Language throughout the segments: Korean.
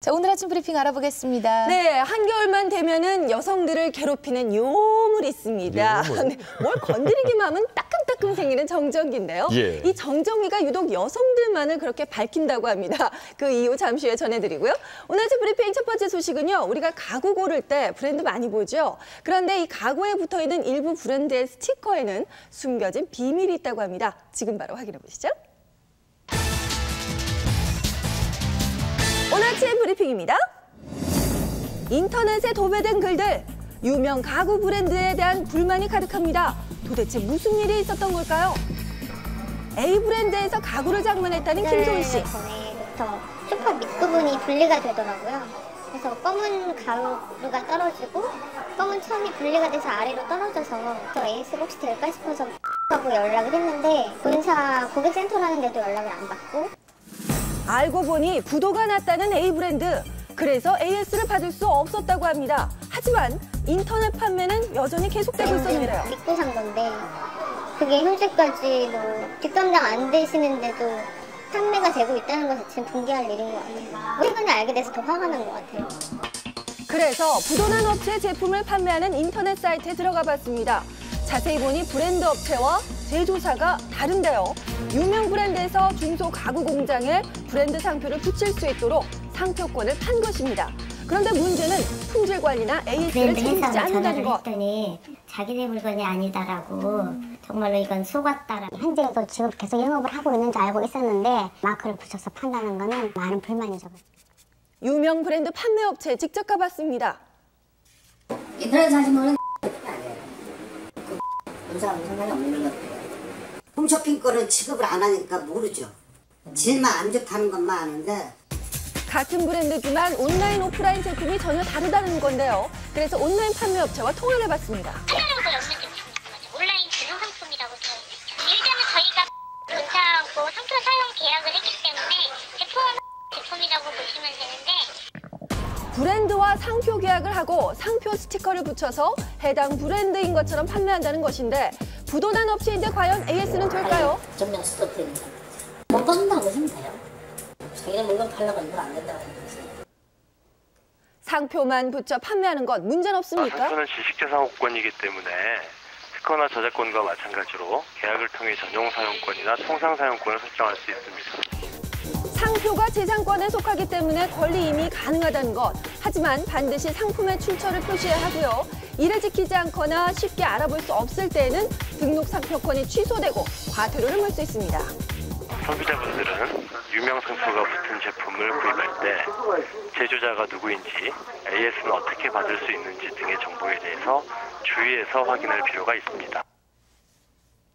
자, 오늘 아침 브리핑 알아보겠습니다. 네, 한겨울만 되면은 여성들을 괴롭히는 요물이 있습니다. 네, 뭘 건드리기만 하면 따끔따끔 생기는 정전기인데요. 예. 이 정전기가 유독 여성들만을 그렇게 밝힌다고 합니다. 그 이유 잠시 후에 전해드리고요. 오늘 아침 브리핑 첫 번째 소식은요. 우리가 가구 고를 때 브랜드 많이 보죠. 그런데 이 가구에 붙어있는 일부 브랜드의 스티커에는 숨겨진 비밀이 있다고 합니다. 지금 바로 확인해 보시죠. 오늘 아침 브리핑입니다. 인터넷에 도배된 글들, 유명 가구 브랜드에 대한 불만이 가득합니다. 도대체 무슨 일이 있었던 걸까요? A 브랜드에서 가구를 장만했다는 김소은 씨. 전에부터 소파 밑부분이 분리가 되더라고요. 그래서 검은 가루가 떨어지고 검은 천이 분리가 돼서 아래로 떨어져서 저 AS 혹시 될까 싶어서 하고 연락을 했는데 본사 고객센터라는 데도 연락을 안 받고 알고 보니 부도가 났다는 A 브랜드. 그래서 AS를 받을 수 없었다고 합니다. 하지만 인터넷 판매는 여전히 계속되고 있었는데요. 믿고 산 건데 그게 현재까지 뭐 뒷감당 안 되시는데도 판매가 되고 있다는 것 자체는 분개할 일인 것 같아요. 최근에 알게 돼서 더 화가 난 것 같아요. 그래서 부도난 업체 제품을 판매하는 인터넷 사이트에 들어가 봤습니다. 자세히 보니 브랜드 업체와 제조사가 다른데요. 유명 브랜드에서 중소 가구 공장에 브랜드 상표를 붙일 수 있도록 상표권을 판 것입니다. 그런데 문제는 품질 관리나 AS를 책임지지 않는다는 것. 했더니 자기네 물건이 아니다라고 정말로 이건 속았다라. 현재도 지금 계속 영업을 하고 있는 줄 알고 있었는데 마크를 붙여서 판다는 거는 많은 불만이죠. 유명 브랜드 판매업체에 직접 가봤습니다. 인터넷 사진은 본사하고 상관이 없는 것 같아요. 홈쇼핑 거는 취급을 안 하니까 모르죠. 질만 안 좋다는 것만 아는데. 같은 브랜드지만 온라인, 오프라인 제품이 전혀 다르다는 건데요. 그래서 온라인 판매업체와 통화를 해봤습니다. 판매량도 없는 제품이죠. 온라인 전용 상품이라고 되어 있죠. 일단은 저희가 본사하고 상표 사용 계약을 했기 때문에 제품이라고 보시면 되는데 브랜드와 상표 계약을 하고 상표 스티커를 붙여서 해당 브랜드인 것처럼 판매한다는 것인데 부도난 업체인데 과연 AS는 될까요? 전면 스톱입니다. 못 받는다고 보시면 돼요. 자기네 물건 팔려고 이건 안 된다고 하는 거지. 상표만 붙여 판매하는 건 문제는 없습니까? 상표는 지식재산권이기 때문에 스티커나 저작권과 마찬가지로 계약을 통해 전용 사용권이나 통상 사용권을 설정할 수 있습니다. 상표가 재산권에 속하기 때문에 권리임이 가능하다는 것. 하지만 반드시 상품의 출처를 표시해야 하고요. 이를 지키지 않거나 쉽게 알아볼 수 없을 때에는 등록 상표권이 취소되고 과태료를 물 수 있습니다. 소비자분들은 유명 상표가 붙은 제품을 구입할 때 제조자가 누구인지, AS는 어떻게 받을 수 있는지 등의 정보에 대해서 주의해서 확인할 필요가 있습니다.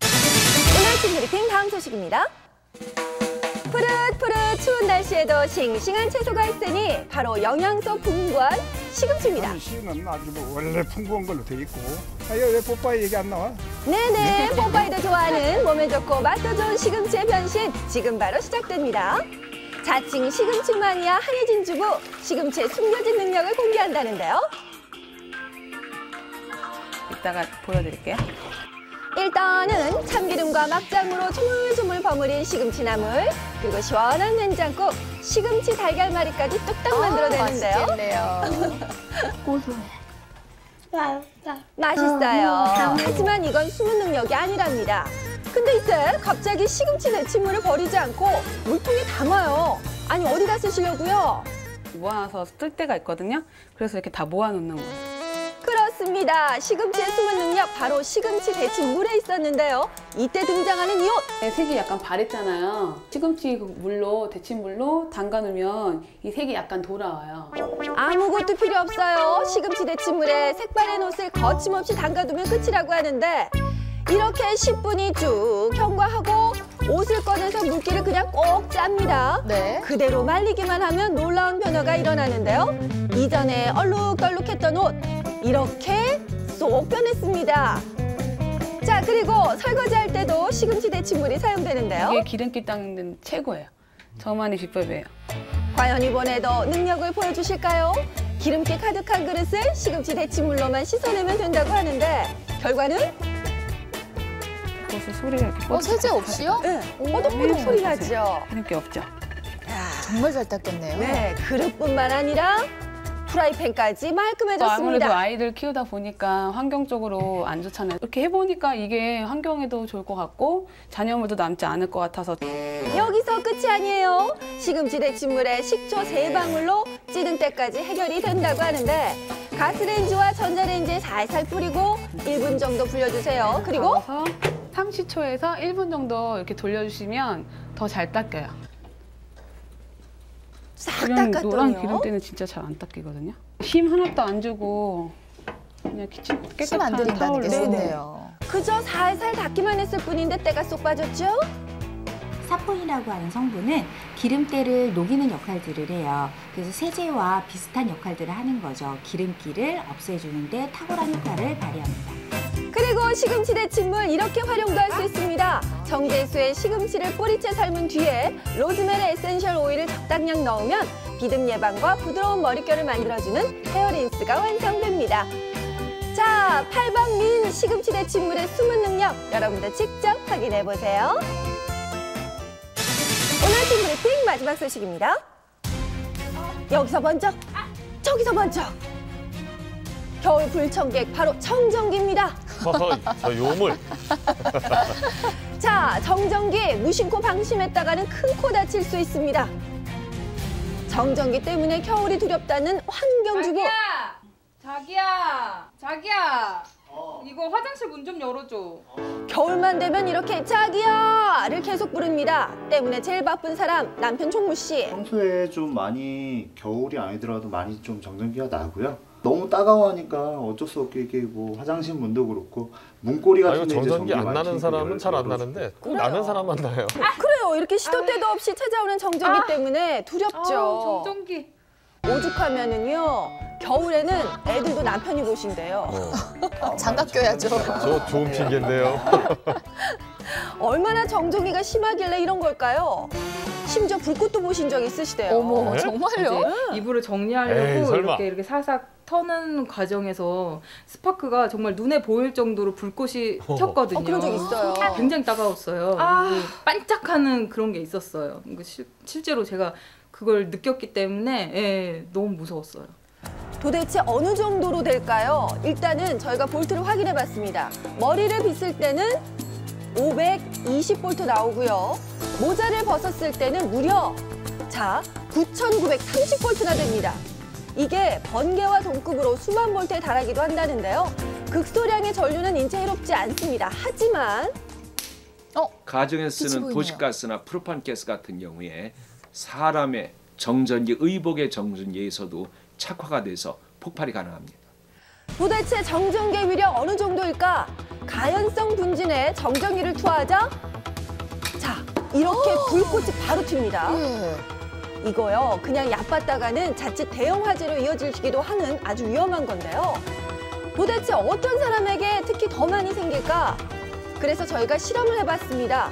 오늘 아침 브리핑 다음 소식입니다. 푸릇푸릇 추운 날씨에도 싱싱한 채소가 있으니 바로 영양소 풍부한 시금치입니다. 씨는 아주 뭐 원래 풍부한 걸로 돼 있고. 왜 뽀빠이 얘기 안 나와? 네네, 뽀빠이도 좋아하는 몸에 좋고 맛도 좋은 시금치의 변신 지금 바로 시작됩니다. 자칭 시금치 마니아 한혜진 주부, 시금치의 숨겨진 능력을 공개한다는데요. 이따가 보여드릴게요. 일단은 참기름과 막장으로 조물조물 버무린 시금치 나물, 그리고 시원한 된장국, 시금치 달걀말이까지 뚝딱 만들어내는데요. 맛있겠네요. 고소해. 맛있어요. 하지만 이건 숨은 능력이 아니랍니다. 근데 이때 갑자기 시금치 데치물을 버리지 않고 물통에 담아요. 아니 어디다 쓰시려고요? 모아서 쓸 때가 있거든요. 그래서 이렇게 다 모아놓는 거예요. 그렇습니다. 시금치의 숨은 능력 바로 시금치 데치물에 있었는데요. 이때 등장하는 이 옷. 색이 약간 바랬잖아요. 시금치 물로 데친물로 담가놓으면 이 색이 약간 돌아와요. 아무것도 필요 없어요. 시금치 데치물에 색바랜 옷을 거침없이 담가두면 끝이라고 하는데 이렇게 10분이 쭉 경과하고 옷을 꺼내서 물기를 그냥 꼭 짭니다. 네. 그대로 말리기만 하면 놀라운 변화가 일어나는데요. 이전에 얼룩덜룩했던 옷 이렇게 쏙 변했습니다. 자, 그리고 설거지할 때도 시금치 데치물이 사용되는데요. 이게 기름기 닦는 데는 최고예요. 저만의 비법이에요. 과연 이번에도 능력을 보여주실까요? 기름기 가득한 그릇을 시금치 데치물로만 씻어내면 된다고 하는데 결과는? 벌써 소리가 이렇게 세제 없이요? 네, 뽀득뽀득 소리 나죠? 기름기 없죠? 정말 잘 닦겠네요. 네, 그릇뿐만 아니라 프라이팬까지 말끔해졌습니다. 아무래도 아이들 키우다 보니까 환경적으로 안 좋잖아요. 이렇게 해보니까 이게 환경에도 좋을 것 같고 잔여물도 남지 않을 것 같아서. 여기서 끝이 아니에요. 시금치 데친물에 식초 3방울로 찌든 때까지 해결이 된다고 하는데 가스레인지와 전자레인지에 살살 뿌리고 1분 정도 불려주세요. 그리고 넣어서 30초에서 1분 정도 이렇게 돌려주시면 더 잘 닦여요. 싹 노란 닦았더니요. 기름때는 진짜 잘 안 닦이거든요. 힘 하나도 안 주고 그냥 깨끗한 힘 안 들인다는 게 타올로. 좋네요. 그저 살살 닦기만 했을 뿐인데 때가 쏙 빠졌죠? 사포닌이라고 하는 성분은 기름때를 녹이는 역할들을 해요. 그래서 세제와 비슷한 역할들을 하는 거죠. 기름기를 없애주는데 탁월한 효과를 발휘합니다. 그리고 시금치 데친물 이렇게 활용도 할 수 있습니다. 정제수에 시금치를 뿌리채 삶은 뒤에 로즈메리 에센셜 오일을 적당량 넣으면 비듬 예방과 부드러운 머릿결을 만들어주는 헤어린스가 완성됩니다. 자, 팔방미인 시금치 데친물의 숨은 능력 여러분도 직접 확인해보세요. 오늘 아침 브리핑 마지막 소식입니다. 여기서 먼저, 저기서 먼저. 겨울 불청객 바로 청정기입니다. 저 요물. 자, 정전기 무심코 방심했다가는 큰 코 다칠 수 있습니다. 정전기 때문에 겨울이 두렵다는 환경주부. 자기야. 이거 화장실 문 좀 열어줘. 겨울만 되면 이렇게 자기야를 계속 부릅니다. 때문에 제일 바쁜 사람 남편 종무 씨. 평소에 좀 많이 겨울이 아니더라도 많이 좀 정전기가 나고요. 너무 따가워하니까 어쩔 수 없게 이게 뭐 화장실 문도 그렇고 문고리 같은 데 정전기 안 나는 사람은 잘 안 나는데 꼭 나는 사람만 나요. 그래요. 이렇게 시도 때도 없이 찾아오는 정전기 때문에 두렵죠. 정전기. 오죽하면은요. 겨울에는 애들도 남편이 보신대요. 장갑 껴야죠. 저 좋은 핑계인데요. 얼마나 정전기가 심하길래 이런 걸까요? 심지어 불꽃도 보신 적 있으시대요. 어머, 정말요? 이불을 에이, 정리하려고 설마. 이렇게 살짝 터는 과정에서 스파크가 정말 눈에 보일 정도로 불꽃이 튀었거든요. 그런 적 있어요. 굉장히 따가웠어요. 반짝하는 그런 게 있었어요. 실제로 제가 그걸 느꼈기 때문에 너무 무서웠어요. 도대체 어느 정도로 될까요? 일단은 저희가 볼트를 확인해 봤습니다. 머리를 빗을 때는 520볼트 나오고요. 모자를 벗었을 때는 무려 9,930볼트나 됩니다. 이게 번개와 동급으로 수만 볼트에 달하기도 한다는데요. 극소량의 전류는 인체에 해롭지 않습니다. 하지만 가정에서 쓰는 도시가스나 프로판가스 같은 경우에 사람의 정전기, 의복의 정전기에서도 착화가 돼서 폭발이 가능합니다. 도대체 정전기의 위력 어느 정도일까? 가연성 분진에 정전기를 투하하자 이렇게 불꽃이 바로 튑니다. 이거요, 그냥 얕봤다가는 자칫 대형 화재로 이어지기도 하는 아주 위험한 건데요. 도대체 어떤 사람에게 특히 더 많이 생길까? 그래서 저희가 실험을 해봤습니다.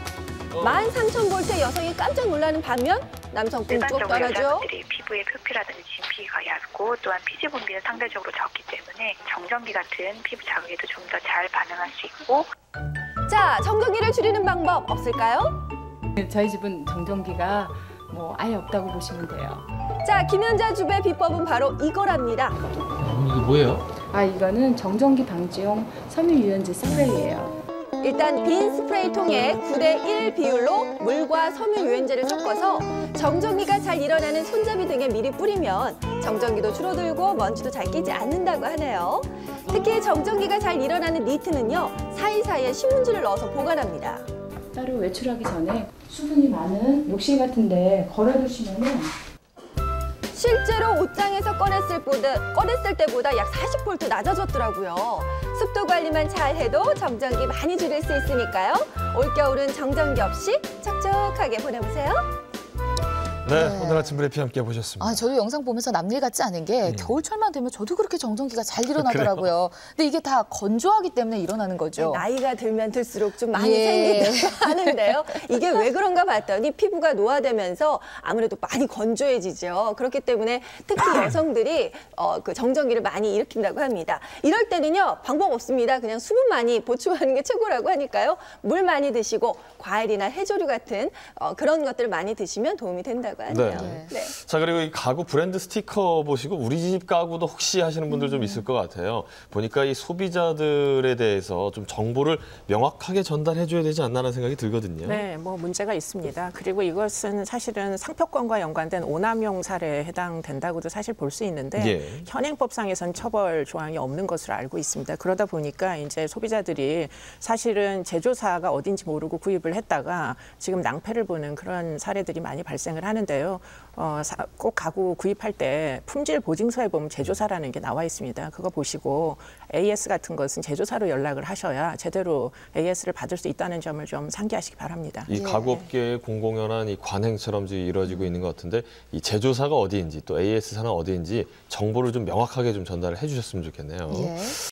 13,000볼트의 여성이 깜짝 놀라는 반면 남성 꿈쩍도 안 하죠. 여자분들이 피부의 표피라든지 진피가 얇고 또한 피지 분비는 상대적으로 적기 때문에 정전기 같은 피부 자극에도 좀 더 잘 반응할 수 있고. 자, 정전기를 줄이는 방법 없을까요? 저희 집은 정전기가 아예 없다고 보시면 돼요. 자, 김연자 주부의 비법은 바로 이거랍니다. 이게 뭐예요? 이거는 정전기 방지용 섬유유연제 스프레이예요. 일단 빈 스프레이통에 9:1 비율로 물과 섬유유연제를 섞어서 정전기가 잘 일어나는 손잡이 등에 미리 뿌리면 정전기도 줄어들고 먼지도 잘 끼지 않는다고 하네요. 특히 정전기가 잘 일어나는 니트는요, 사이사이에 신문지를 넣어서 보관합니다. 따로 외출하기 전에 수분이 많은 욕실 같은 데 걸어두시면은 실제로 옷장에서 꺼냈을 때보다 약 40볼트 낮아졌더라고요. 습도 관리만 잘 해도 정전기 많이 줄일 수 있으니까요. 올겨울은 정전기 없이 촉촉하게 보내보세요. 네, 오늘 아침 브리핑 함께 보셨습니다. 저도 영상 보면서 남일 같지 않은 게 겨울철만 되면 저도 그렇게 정전기가 잘 일어나더라고요. 근데 이게 다 건조하기 때문에 일어나는 거죠. 나이가 들면 들수록 좀 많이 생기다고 하는데요. 이게 왜 그런가 봤더니 피부가 노화되면서 아무래도 많이 건조해지죠. 그렇기 때문에 특히 여성들이 그 정전기를 많이 일으킨다고 합니다. 이럴 때는요, 방법 없습니다. 그냥 수분 많이 보충하는 게 최고라고 하니까요. 물 많이 드시고 과일이나 해조류 같은 그런 것들을 많이 드시면 도움이 된다고 있다고 하네요. 네. 네. 자, 그리고 이 가구 브랜드 스티커 보시고 우리 집 가구도 혹시 하시는 분들 좀 있을 것 같아요. 보니까 이 소비자들에 대해서 좀 정보를 명확하게 전달해줘야 되지 않나라는 생각이 들거든요. 네, 뭐 문제가 있습니다. 그리고 이것은 사실은 상표권과 연관된 오남용 사례에 해당된다고도 사실 볼 수 있는데 예. 현행법상에선 처벌 조항이 없는 것으로 알고 있습니다. 그러다 보니까 이제 소비자들이 사실은 제조사가 어딘지 모르고 구입을 했다가 지금 낭패를 보는 그런 사례들이 많이 발생을 하는데요. 꼭 가구 구입할 때 품질 보증서에 보면 제조사라는 게 나와 있습니다. 그거 보시고 AS 같은 것은 제조사로 연락을 하셔야 제대로 AS를 받을 수 있다는 점을 좀 상기하시기 바랍니다. 이 가구업계의 공공연한 이 관행처럼 지금 이루어지고 있는 것 같은데 이 제조사가 어디인지 또 AS사는 어디인지 정보를 좀 명확하게 좀 전달을 해주셨으면 좋겠네요.